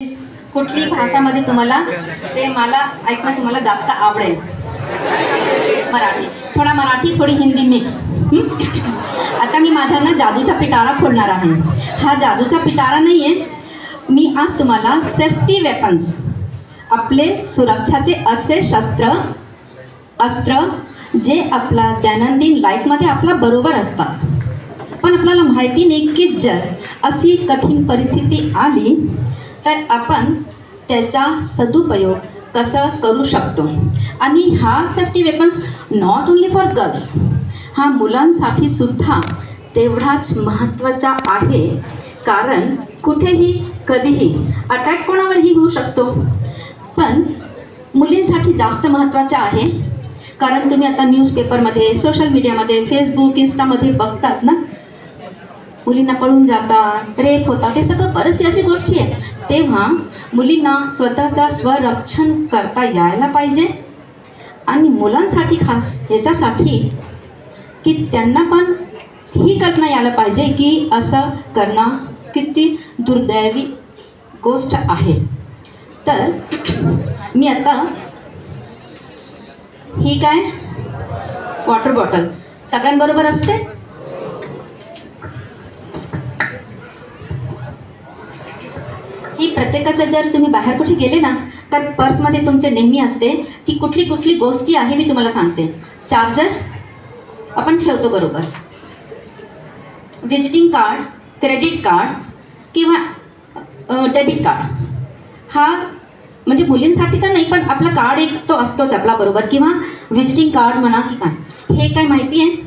कुठली भाषामध्ये तुम्हाला ते मला ऐकणं तुम्हाला जास्त आवडेल? मराठी, थोडा मराठी थोडी हिंदी मिक्स। आता मी माझा ना जादूचा पिटारा खोलणार आहे। हा जादूचा पिटारा नाही आहे, मी आज तुम्हाला सेफ्टी वेपन्स, आपले सुरक्षाचे असे अस्त्र जे आपला दैनंदिन लाईफमध्ये आपल्या बरोबर असतात, पण आपल्याला माहिती नाही की जर अशी कठीण परिस्थिती आली तर आपण त्याचा सदुपयोग कसं करू शकतो। आणि हा safety weapons not only for girls, हा मुलांसाठी सुद्धा तेवढाच महत्त्वाचा आहे, कारण कुठेही कधीही अटॅक कोणावरही होऊ शकतो, पण मुलींसाठी जास्त महत्त्वाचे आहे। कारण तुम्ही आता न्यूजपेपरमध्ये, सोशल मीडियामध्ये, फेसबुक, इंस्टामध्ये बघतात ना, मुलींना पळून जातात, रेप होतात, हे सगळं बरेचसे अशी गोष्टी आहेत। तेव्हा मुलींना स्वतःचा स्वरक्षण करता यायला पाहिजे, आणि मुलांसाठी खास याच्यासाठी की त्यांना पण ही कल्पना यायला पाहिजे की असं करणं किती दुर्दैवी गोष्ट आहे। तर मी आता ही काय वॉटर बॉटल सगळ्यांबरोबर असते, ही प्रत्येकाच्या जर तुम्ही बाहेर कुठे गेले ना तर पर्समध्ये तुमचे नेहमी असते की कुठली कुठली गोष्टी आहे मी तुम्हाला सांगते। चार्जर आपण ठेवतो बरोबर, विजिटिंग कार्ड, क्रेडिट कार्ड किंवा डेबिट कार्ड, हा म्हणजे मुलींसाठी तर नाही पण आपला कार्ड एक तो असतोच आपला बरोबर, किंवा विजिटिंग कार्ड म्हणा की काय। हे काय माहिती आहे,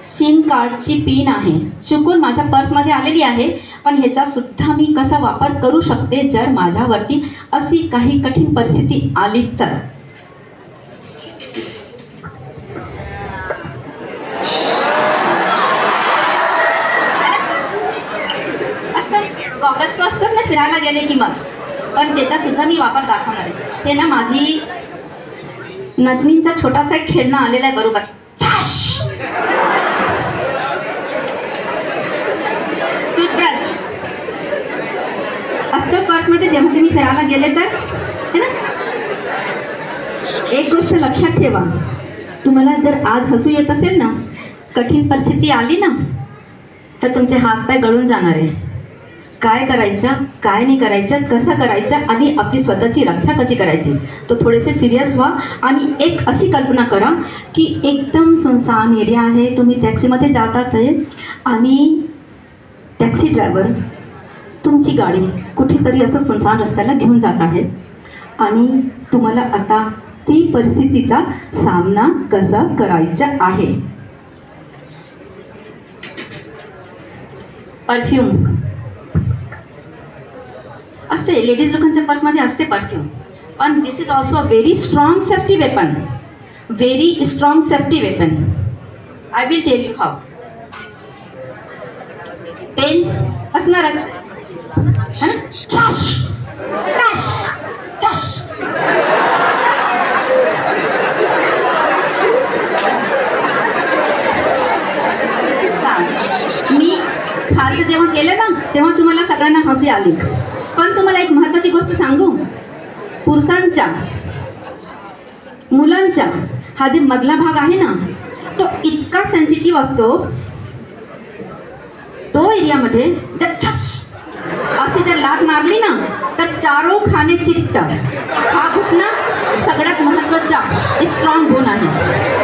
सिम कार्डची पिन आहे, चुकून माझ्या पर्समध्ये आलेली आहे, पण ह्याचा सुद्धा मी कसा वापर करू शकते जर माझ्यावरती अशी काही कठीण परिस्थिती आली तर। असतं गॉगल्स असतंच ना फिरायला गेले की मग, पण त्याचा सुद्धा मी वापर दाखवणार आहे। हे ना माझी नदनींचा छोटासा एक खेळणं आलेला आहे बरोबर, टूथब्रश असतो पर्समध्ये जेव्हा तुम्ही फिरायला गेले तर, है ना। एक गोष्ट लक्षात ठेवा, तुम्हाला जर आज हसू येत असेल ना, कठीण परिस्थिती आली ना तर तुमचे हात पाय गळून जाणार आहे। काय करायचं, काय नाही करायचं, कसं करायचं आणि आपली स्वतःची रक्षा कशी करायची, तो थोडेसे सिरियस व्हा। आणि एक अशी कल्पना करा की एकदम सुनसान एरिया आहे, तुम्ही टॅक्सीमध्ये जातात आहे आणि टॅक्सी ड्रायव्हर तुमची गाडी कुठेतरी असं सुनसान रस्त्याला घेऊन जात आहे, आणि तुम्हाला आता ती परिस्थितीचा सामना कसा करायचा आहे। परफ्यूम असते, लेडीज लोकांच्या पर्समध्ये असते परफ्यूम, पण this is also a very strong safety weapon, very strong safety weapon. I will tell you how. Pen असणारच है ना, टश टश टश, मी खालचं जेव्हा केलं ना तेव्हा तुम्हाला सगळ्यांना हसी आली, पण तुम्हाला एक महत्त्वाची गोष्ट सांगू, पुरुषांच्या मुलांच्या हा जे मधला भाग आहे ना तो इतका सेन्सिटिव्ह असतो, तो एरियामध्ये जर अशी जर लात मारली ना तर चारों खाने चित्त, हा घुटना सगळ्यात महत्त्वाचा स्ट्रॉंग बोन आहे।